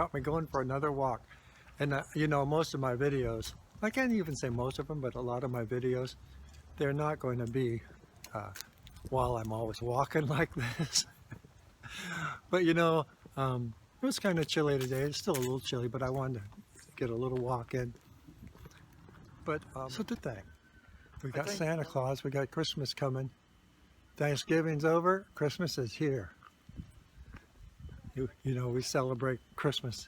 got me going for another walk. And you know, most of my videos, I can't even say most of them, but a lot of my videos, they're not going to be while I'm always walking like this. But you know, it was kind of chilly today. It's still a little chilly, but I wanted to get a little walk in. But so the thing, we got Santa Claus, we got Christmas coming. Thanksgiving's over, Christmas is here. You know, we celebrate Christmas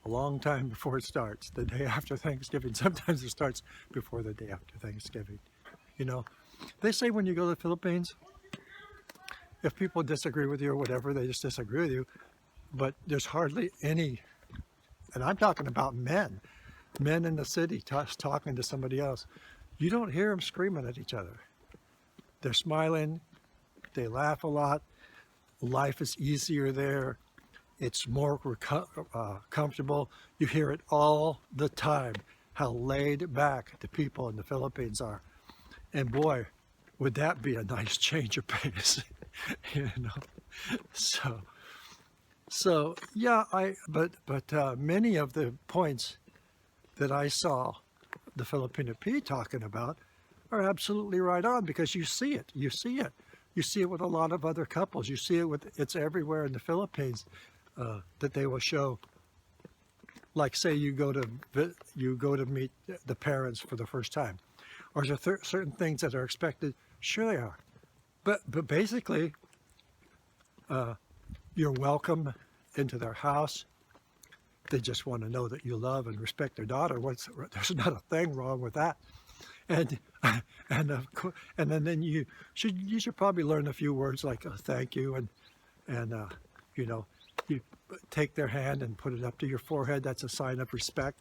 a long time before it starts, the day after Thanksgiving. Sometimes it starts before the day after Thanksgiving. You know, they say when you go to the Philippines, if people disagree with you or whatever, they just disagree with you. But there's hardly any, and I'm talking about men in the city talking to somebody else. You don't hear them screaming at each other. They're smiling, they laugh a lot, life is easier there, it's more comfortable. You hear it all the time, how laid back the people in the Philippines are. And boy, would that be a nice change of pace, you know. So yeah, but many of the points that I saw the Filipina Pea talking about are absolutely right on, because you see it. You see it with a lot of other couples. You see it it's everywhere in the Philippines, that they will show. Like, say you go to meet the parents for the first time, or is there certain things that are expected? Sure they are, but basically, you're welcome into their house. They just want to know that you love and respect their daughter. There's not a thing wrong with that. And then you should probably learn a few words like thank you, and you know, you take their hand and put it up to your forehead. That's a sign of respect.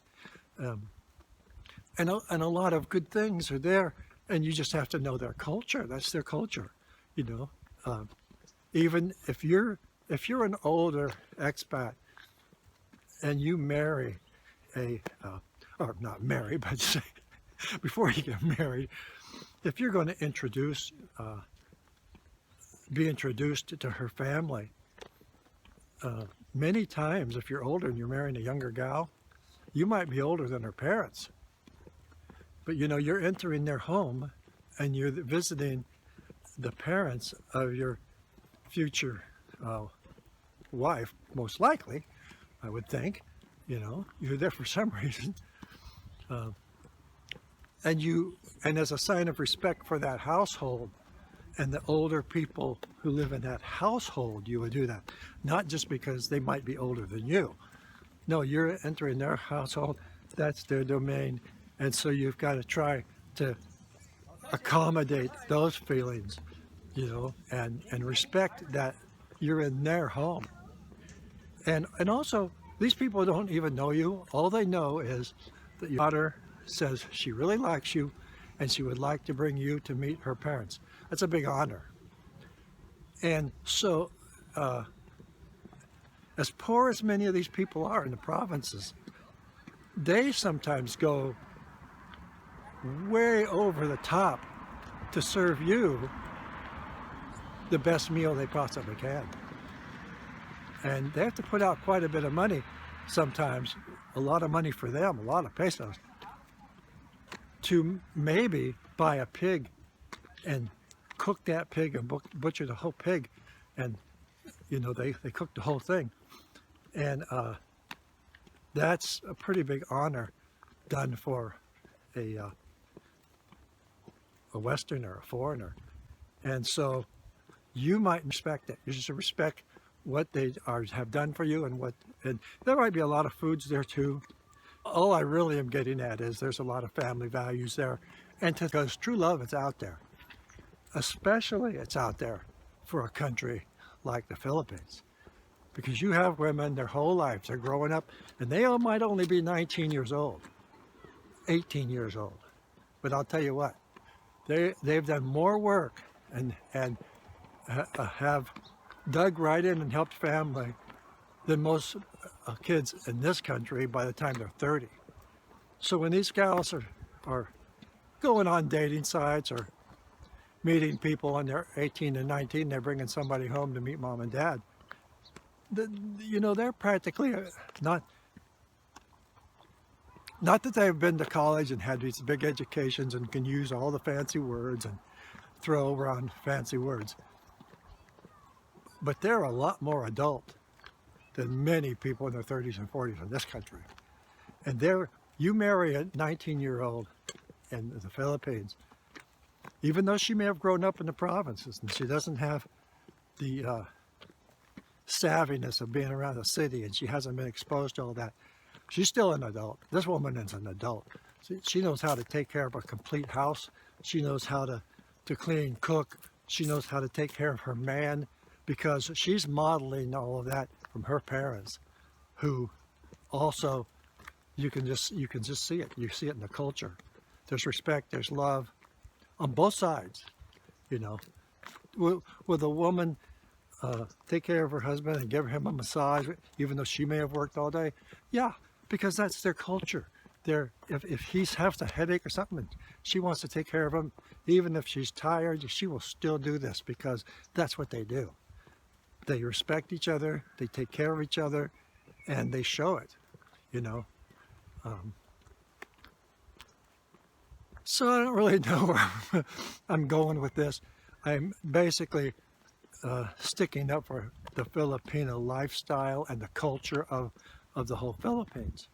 And a lot of good things are there, and you just have to know their culture. That's their culture, you know. Even if you're an older expat and you marry or not marry, but say, before you get married, if you're going to be introduced to her family, many times if you're older and you're marrying a younger gal, you might be older than her parents. But you know, you're entering their home and you're visiting the parents of your future wife, most likely, I would think. You know, you're there for some reason. And as a sign of respect for that household and the older people who live in that household, you would do that. Not just because they might be older than you. No, you're entering their household, that's their domain. And so you've got to try to accommodate those feelings, you know, and respect that you're in their home. And also, these people don't even know you. All they know is that your daughter says she really likes you and she would like to bring you to meet her parents. That's a big honor. And so, as poor as many of these people are in the provinces, they sometimes go way over the top to serve you the best meal they possibly can. And they have to put out quite a bit of money sometimes, a lot of money for them, a lot of pesos, to maybe buy a pig and cook that pig and butcher the whole pig. And, you know, they cook the whole thing. And that's a pretty big honor done for a Westerner, a foreigner. And so you might respect it. You should respect what they have done for you, and there might be a lot of foods there too. All I really am getting at is there's a lot of family values there, and because true love is out there, especially it's out there for a country like the Philippines, because you have women their whole lives, they're growing up, and they all might only be 19 years old, 18 years old, but I'll tell you what, they've done more work and have dug right in and helped family than most kids in this country by the time they're 30. So when these gals are going on dating sites or meeting people when they're 18 and 19, they're bringing somebody home to meet mom and dad, you know, they're practically not that they've been to college and had these big educations and can use all the fancy words and throw around fancy words, but they're a lot more adult than many people in their 30s and 40s in this country. And you marry a 19-year-old in the Philippines, even though she may have grown up in the provinces and she doesn't have the savviness of being around a city and she hasn't been exposed to all that, she's still an adult. This woman is an adult. She knows how to take care of a complete house. She knows how to clean, cook. She knows how to take care of her man, because she's modeling all of that from her parents, who also, you can just see it. You see it in the culture. There's respect, there's love on both sides. You know, will the woman take care of her husband and give him a massage, even though she may have worked all day? Yeah, because that's their culture. If he has a headache or something and she wants to take care of him, even if she's tired, she will still do this, because that's what they do. They respect each other, they take care of each other, and they show it, you know. So I don't really know where I'm going with this. I'm basically sticking up for the Filipino lifestyle and the culture of the whole Philippines.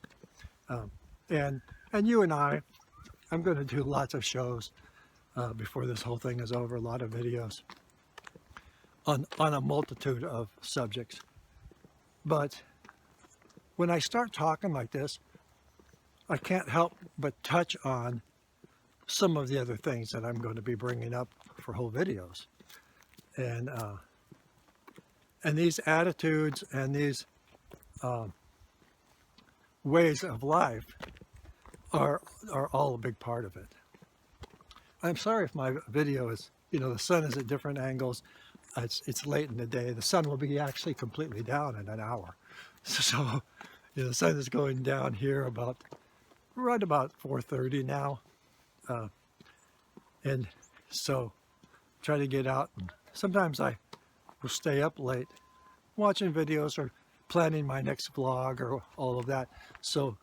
And you and I'm going to do lots of shows before this whole thing is over, a lot of videos on a multitude of subjects. But when I start talking like this, I can't help but touch on some of the other things that I'm going to be bringing up for whole videos. And these attitudes and these ways of life are all a big part of it. I'm sorry if my video is, you know, the sun is at different angles. It's late in the day. The sun will be actually completely down in an hour. So, you know, the sun is going down here right about 4:30 now. And so try to get out. And sometimes I will stay up late watching videos or planning my next vlog or all of that. So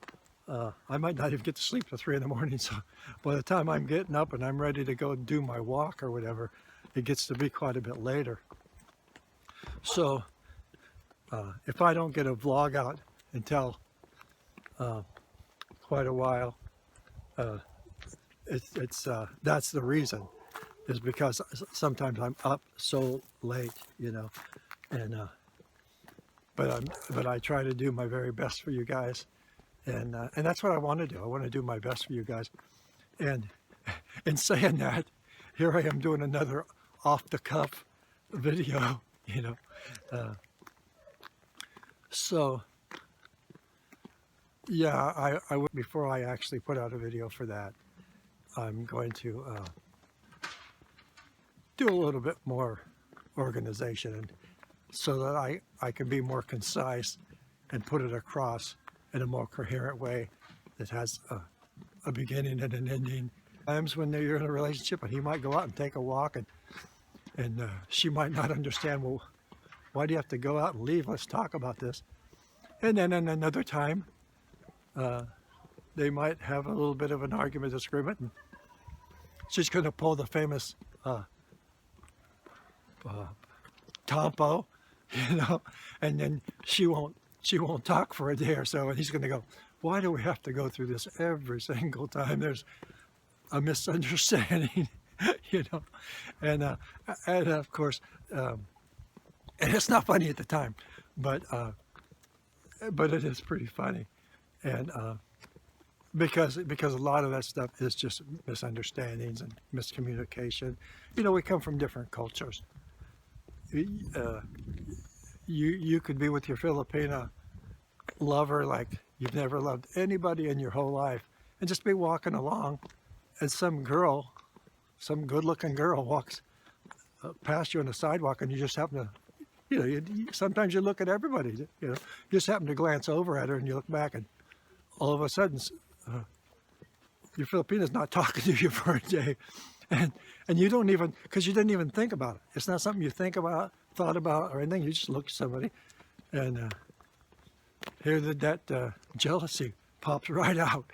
I might not even get to sleep till 3 in the morning. So by the time I'm getting up and I'm ready to go do my walk or whatever, it gets to be quite a bit later. So if I don't get a vlog out until quite a while, that's the reason, is because sometimes I'm up so late, you know, and but I try to do my very best for you guys, and that's what I want to do. I want to do my best for you guys, and in saying that, here I am doing another off-the-cuff video, you know. So yeah, I would, before I actually put out a video for that, I'm going to do a little bit more organization, and so that I can be more concise and put it across in a more coherent way that has a beginning and an ending. Times when you're in a relationship and he might go out and take a walk, and she might not understand, well, why do you have to go out and leave? Let's talk about this. And then in another time, they might have a little bit of an argument, disagreement, and she's going to pull the famous tompo, you know, and then she won't talk for a day or so, and he's going to go, why do we have to go through this every single time there's a misunderstanding? You know, and of course, and it's not funny at the time, but it is pretty funny, and because a lot of that stuff is just misunderstandings and miscommunication. You know, we come from different cultures. You could be with your Filipina lover like you've never loved anybody in your whole life, and just be walking along, and some good-looking girl walks past you on the sidewalk, and you just happen to, you know, sometimes you look at everybody, you know, you just happen to glance over at her, and you look back, and all of a sudden, your Filipina's not talking to you for a day, and you don't even, because you didn't even think about it. It's not something you thought about, or anything. You just look at somebody, And here that jealousy pops right out,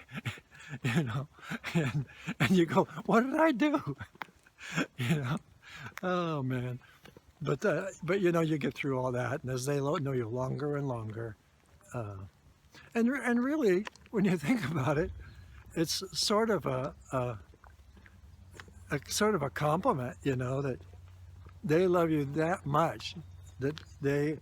you know, and you go, what did I do? You know, oh man. But you know, you get through all that, and as they know you longer and longer, and really, when you think about it, it's sort of a sort of a compliment, you know, that they love you that much that they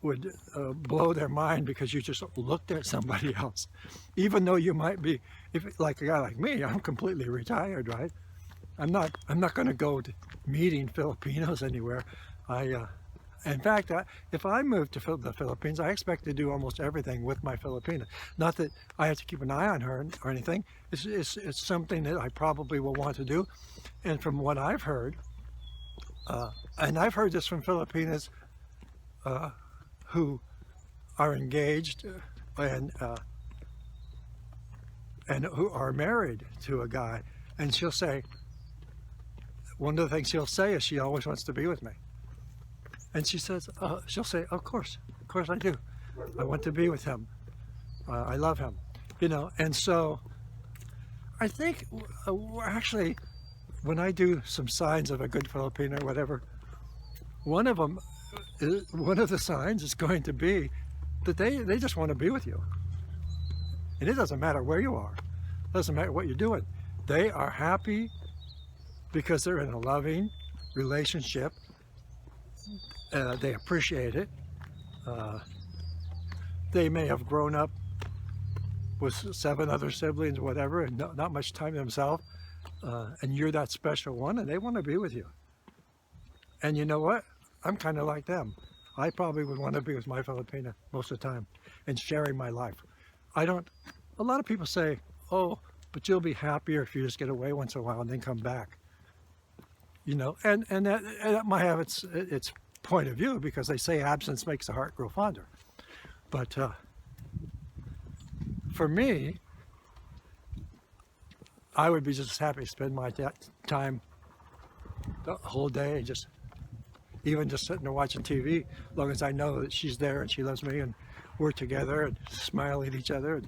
would blow their mind because you just looked at somebody else, even though you might be, if like a guy like me, I'm completely retired, right? I'm not going to go to meeting Filipinos anywhere. In fact, if I move to the Philippines, I expect to do almost everything with my Filipina. Not that I have to keep an eye on her or anything. It's something that I probably will want to do. And from what I've heard, and I've heard this from Filipinas who are engaged and who are married to a guy, and she'll say, one of the things she'll say is she always wants to be with me. And she says, she'll say, of course I do. I want to be with him. I love him, you know. And so I think actually, when I do some signs of a good Filipino or whatever, one of the signs is going to be that they just want to be with you. And it doesn't matter where you are. It doesn't matter what you're doing. They are happy because they're in a loving relationship. They appreciate it. They may have grown up with 7 other siblings, whatever, and not much time themselves. And you're that special one, and they want to be with you. And you know what? I'm kind of like them. I probably would want to be with my Filipina most of the time and sharing my life. A lot of people say, oh, but you'll be happier if you just get away once in a while and then come back. You know, and that might have its point of view, because they say absence makes the heart grow fonder. But for me, I would be just happy to spend my time the whole day, even just sitting there watching TV, as long as I know that she's there and she loves me and we're together and smile at each other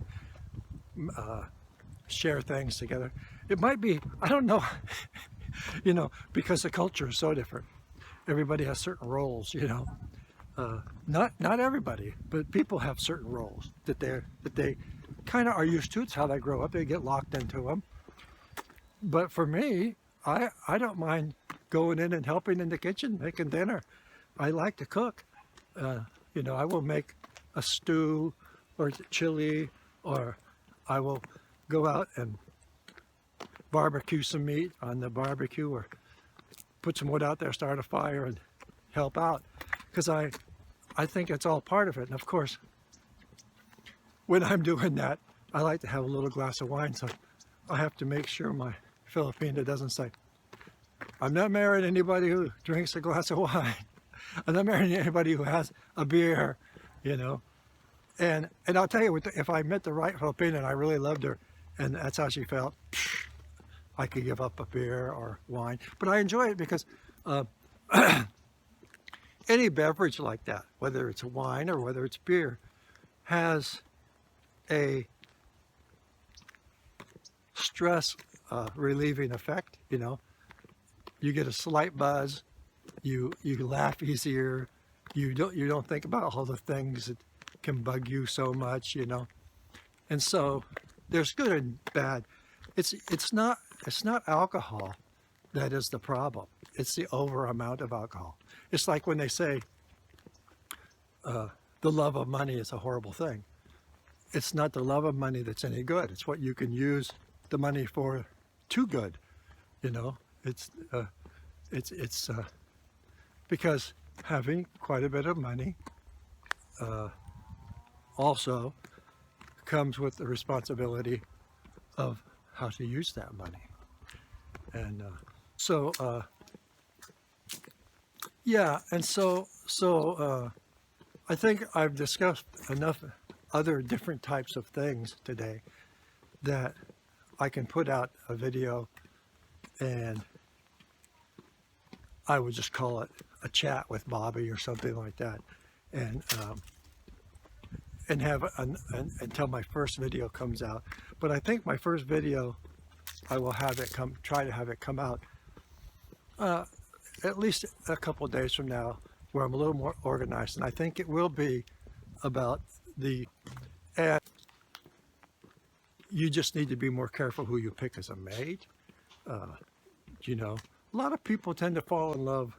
and share things together. It might be, I don't know, you know, because the culture is so different. Everybody has certain roles, you know. Not everybody, but people have certain roles that they kind of are used to. It's how they grow up. They get locked into them. But for me, I don't mind going in and helping in the kitchen, making dinner. I like to cook. You know, I will make a stew or chili, or I will go out and barbecue some meat on the barbecue, or put some wood out there, start a fire, and help out, because I think it's all part of it. And of course, when I'm doing that, I like to have a little glass of wine, so I have to make sure my Filipina doesn't say, I'm not married to anybody who drinks a glass of wine. I'm not married to anybody who has a beer, you know. And I'll tell you, if I met the right Filipina and I really loved her, and that's how she felt, I could give up a beer or wine. But I enjoy it because any beverage like that, whether it's wine or whether it's beer, has a stress relieving effect, you know. You get a slight buzz, you laugh easier, you don't think about all the things that can bug you so much, you know. And so there's good and bad. It's not alcohol that is the problem. It's the over amount of alcohol. It's like when they say the love of money is a horrible thing. It's not the love of money that's any good. It's what you can use the money for too good, you know. It's because having quite a bit of money also comes with the responsibility of how to use that money. And yeah, and so I think I've discussed enough other different types of things today that I can put out a video, and I would just call it a chat with Bobby or something like that. And and have until my first video comes out. But I think my first video, I will have it try to have it come out at least a couple of days from now, where I'm a little more organized, and I think it will be about and you just need to be more careful who you pick as a mate. You know, a lot of people tend to fall in love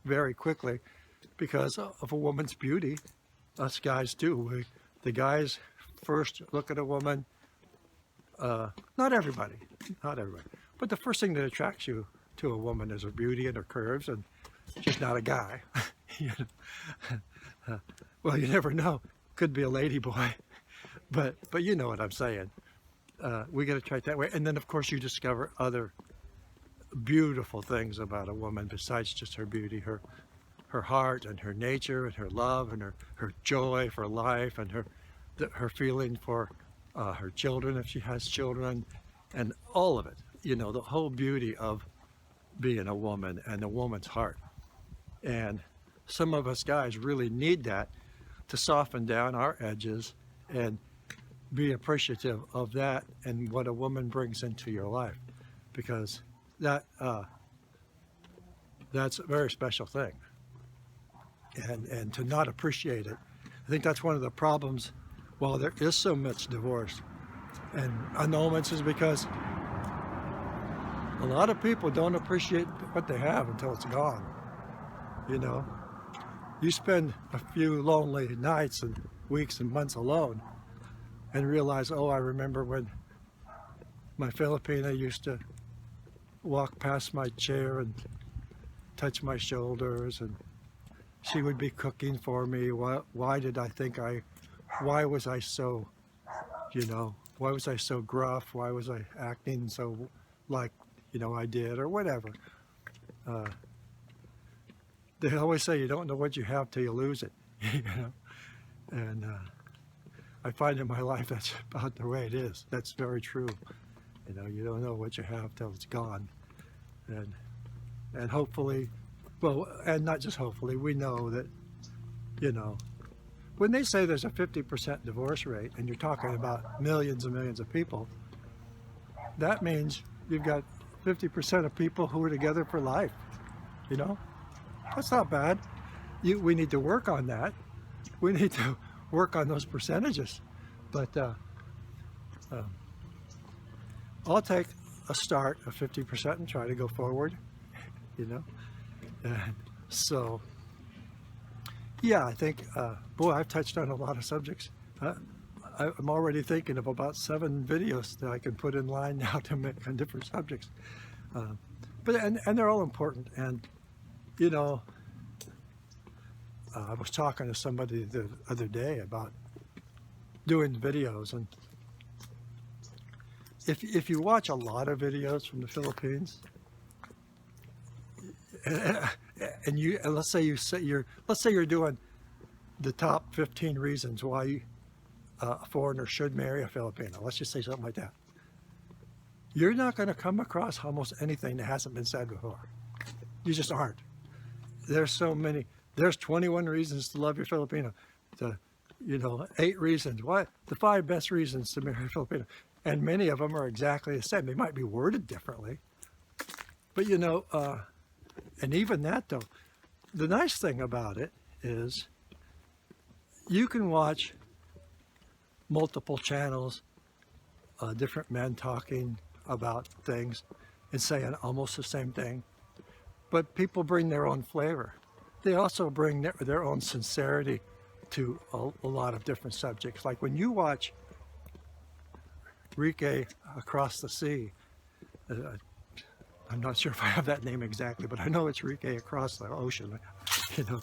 very quickly because of a woman's beauty. Us guys do. The guys first look at a woman, not everybody, but the first thing that attracts you to a woman is her beauty and her curves, and she's not a guy. You know? Well, you never know. Could be a lady boy, but you know what I'm saying. We got to try it that way, and then of course you discover other beautiful things about a woman besides just her beauty, her heart and her nature and her love and her joy for life and her feeling for her children if she has children, and all of it. You know, the whole beauty of being a woman and a woman's heart. And some of us guys really need that to soften down our edges and be appreciative of that and what a woman brings into your life, because that's a very special thing. And to not appreciate it, I think that's one of the problems. While there is so much divorce and annulments, is because a lot of people don't appreciate what they have until it's gone. You know, you spend a few lonely nights and weeks and months alone and realize, oh, I remember when my Filipina used to walk past my chair and touch my shoulders, and she would be cooking for me. Why was I so, you know, why was I so gruff? Why was I acting so like, you know, I did, or whatever. They always say you don't know what you have till you lose it, you know? And I find in my life that's about the way it is. That's very true. You know, you don't know what you have till it's gone. And hopefully, well, and not just hopefully, we know that, you know, when they say there's a 50% divorce rate, and you're talking about millions and millions of people, that means you've got 50% of people who are together for life. You know, that's not bad. We need to work on that. We need to work on those percentages. But I'll take a start of 50% and try to go forward, you know. And so, yeah, I think, boy, I've touched on a lot of subjects. I'm already thinking of about 7 videos that I can put in line now to make on different subjects. But they're all important. And, you know, I was talking to somebody the other day about doing videos, and if you watch a lot of videos from the Philippines, and let's say you're doing the top 15 reasons why a foreigner should marry a Filipino. Let's just say something like that. You're not going to come across almost anything that hasn't been said before. You just aren't. There's so many. There's 21 reasons to love your Filipino. You know, 8 reasons. What? The 5 best reasons to marry a Filipino. And many of them are exactly the same. They might be worded differently. But, you know, and even that, though, the nice thing about it is you can watch multiple channels, different men talking about things and saying almost the same thing. But people bring their own flavor. They also bring their own sincerity to a lot of different subjects. Like when you watch Reekay Across the Sea, I'm not sure if I have that name exactly, but I know it's Reekay Across the Ocean, you know,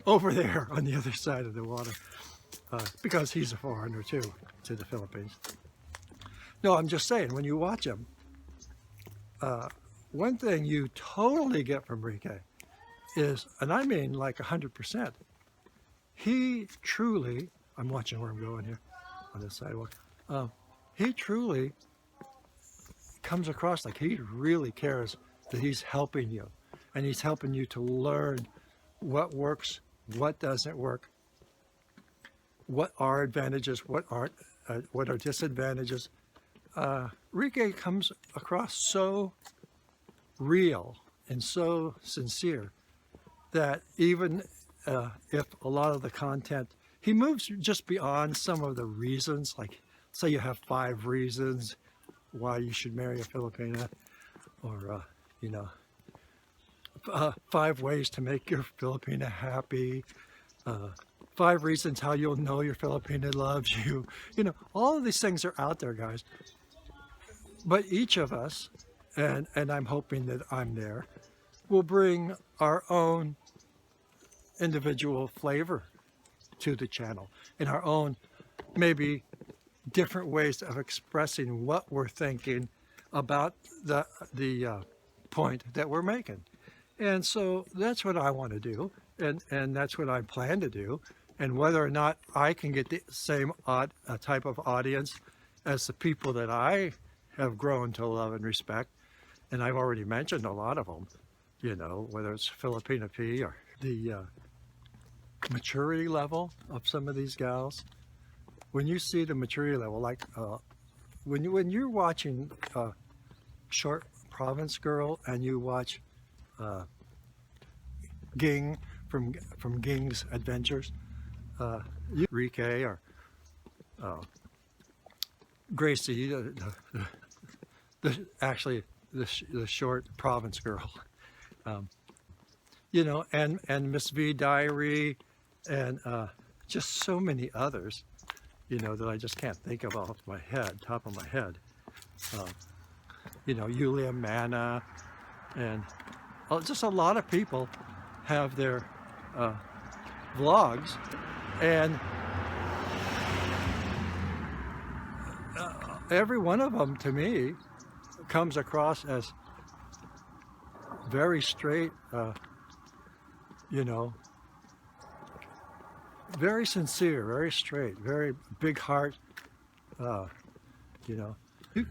over there on the other side of the water, because he's a foreigner too, to the Philippines. No, I'm just saying, when you watch him, one thing you totally get from Reekay is, and I mean like 100%, he truly, I'm watching where I'm going here on this sidewalk, he truly comes across like he really cares that he's helping you, and he's helping you to learn what works, what doesn't work. what are advantages, what aren't, what are disadvantages. Reekay comes across so real and so sincere that even if a lot of the content, he moves just beyond some of the reasons, like say you have 5 reasons why you should marry a Filipina, or you know, 5 ways to make your Filipina happy, 5 reasons how you'll know your Filipina loves you. You know, all of these things are out there, guys. But each of us, and I'm hoping that I'm there, will bring our own individual flavor to the channel, in our own maybe different ways of expressing what we're thinking about the point that we're making. And so that's what I want to do, and that's what I plan to do. And whether or not I can get the same type of audience as the people that I have grown to love and respect, and I've already mentioned a lot of them, you know, whether it's Filipina Pea or the maturity level of some of these gals. When you see the maturity level, like when you're watching Short Province Girl and you watch Ging from Ging's Adventures, Reekay, or Gracie, actually the Short Province Girl, you know, and Miss Vie Diary, and just so many others, you know, that I just can't think of off my head, top of my head. You know, Yulie Amana, and just a lot of people have their vlogs, and every one of them to me comes across as very straight, you know, very sincere, very straight, very big heart, you know.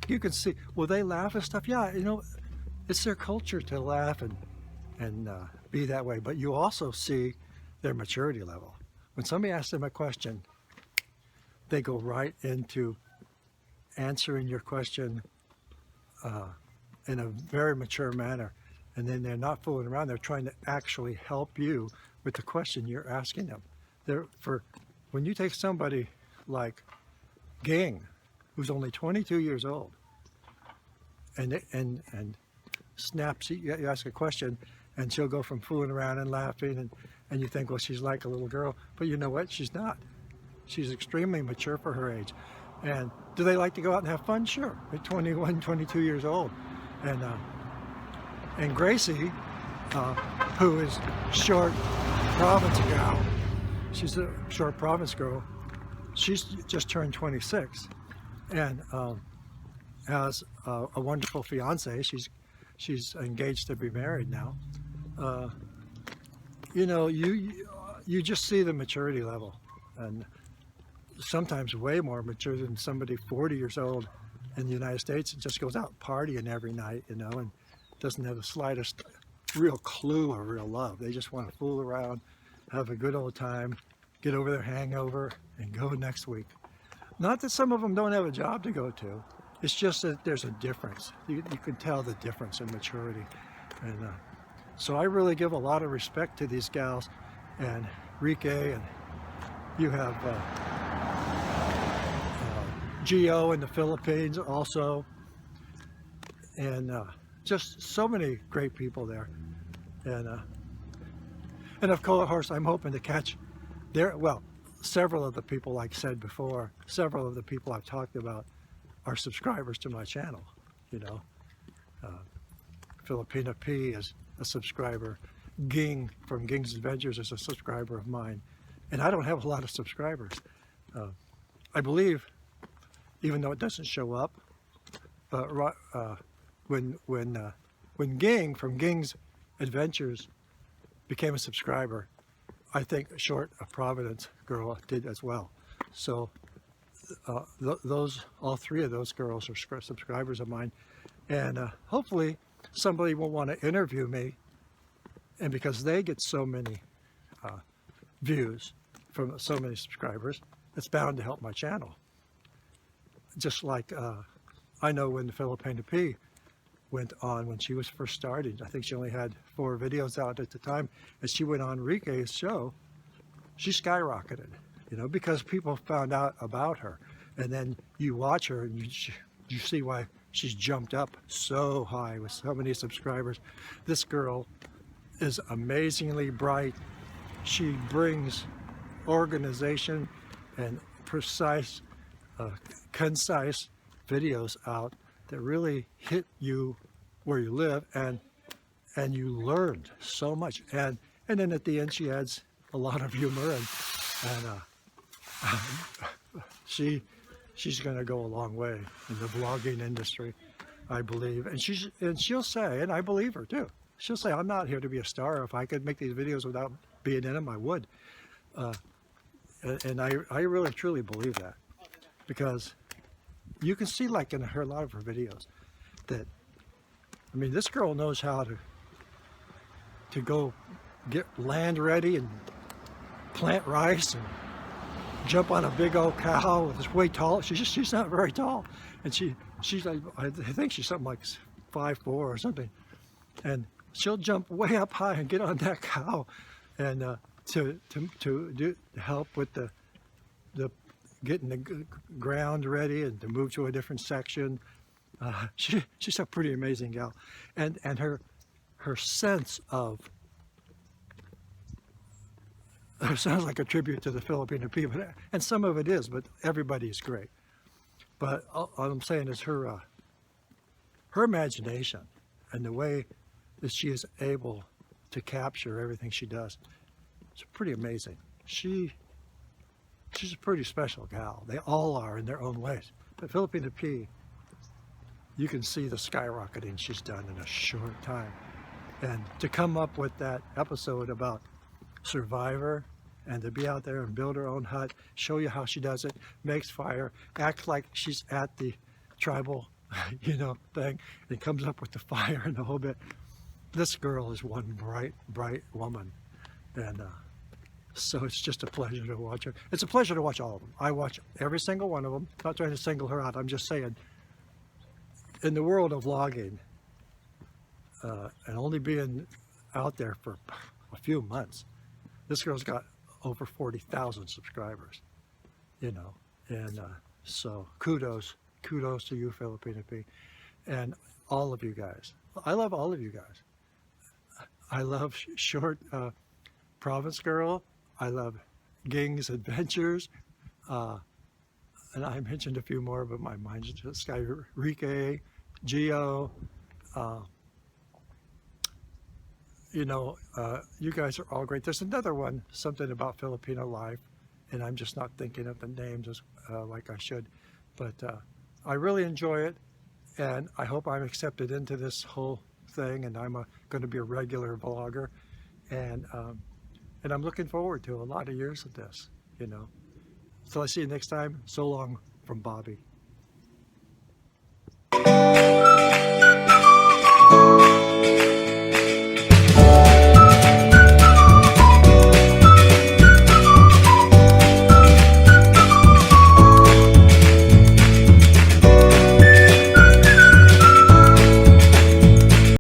You can see, will they laugh and stuff? Yeah, you know, it's their culture to laugh and be that way. But you also see their maturity level. When somebody asks them a question, they go right into answering your question in a very mature manner. And then they're not fooling around. They're trying to actually help you with the question you're asking them. When you take somebody like Ging, who's only 22 years old, and snaps, you ask a question, and she'll go from fooling around and laughing, and you think, well, she's like a little girl, but you know what? She's not. She's extremely mature for her age. And do they like to go out and have fun? Sure. They're 21, 22 years old. And Gracie, who is Short Province gal, she's a Short Province girl. She's just turned 26, and has a wonderful fiance. She's engaged to be married now. You know, you just see the maturity level, and sometimes way more mature than somebody 40 years old in the United States and just goes out partying every night, you know, and doesn't have the slightest real clue or real love. They just want to fool around, have a good old time, get over their hangover, and go next week. Not that some of them don't have a job to go to. It's just that there's a difference. You can tell the difference in maturity. And so I really give a lot of respect to these gals, and Reekay, and you have Gio in the Philippines also, and just so many great people there. And of course, I'm hoping to catch several of the people, like I said before, several of the people I've talked about are subscribers to my channel. You know, Filipina Pea is a subscriber. Ging from Ging's Adventures is a subscriber of mine. And I don't have a lot of subscribers. I believe, even though it doesn't show up, when Ging from Ging's Adventures became a subscriber, I think Short Providence Girl did as well. So all 3 of those girls are subscribers of mine, and hopefully somebody will want to interview me, and because they get so many views from so many subscribers, it's bound to help my channel. Just like I know when the Filipina Pea went on when she was first started, I think she only had 4 videos out at the time, and she went on Reekay's show, she skyrocketed, you know, because people found out about her. And then you watch her and you see why she's jumped up so high with so many subscribers. This girl is amazingly bright. She brings organization and precise, concise videos out that really hit you where you live, and you learned so much. And then at the end she adds a lot of humor, and she's going to go a long way in the vlogging industry, I believe. And she'll say, and I believe her too, she'll say, I'm not here to be a star. If I could make these videos without being in them, I would. And I really truly believe that, because you can see, like in a lot of her videos, that, I mean, this girl knows how to go get land ready and plant rice and jump on a big old cow that's way tall. She's not very tall, and she's like, I think she's something like 5'4" or something, and she'll jump way up high and get on that cow, and to help with the getting the ground ready and to move to a different section. She's a pretty amazing gal, and her sense of, it sounds like a tribute to the Filipina Pea, and some of it is, but everybody is great. But all I'm saying is her imagination and the way that she is able to capture everything she does, it's pretty amazing. She's a pretty special gal. They all are in their own ways. But Filipina Pea, you can see the skyrocketing she's done in a short time. And to come up with that episode about Survivor, and to be out there and build her own hut, show you how she does it, makes fire, acts like she's at the tribal, you know, thing, and comes up with the fire and the whole bit. This girl is one bright woman, and so it's just a pleasure to watch her. It's a pleasure to watch all of them. I watch every single one of them. Not trying to single her out. I'm just saying, in the world of vlogging, and only being out there for a few months, this girl's got over 40,000 subscribers, you know, and so kudos to you, Filipina Pea, and all of you guys. I love all of you guys. I love Short Province Girl. I love Ging's Adventures, and I mentioned a few more, but my mind's just got Reekay, Geo. You know, you guys are all great. There's another one, something about Filipino life, and I'm just not thinking of the names as, like I should. But I really enjoy it, and I hope I'm accepted into this whole thing, and I'm going to be a regular vlogger, and I'm looking forward to a lot of years of this, you know. So I'll see you next time. So long from Bobby.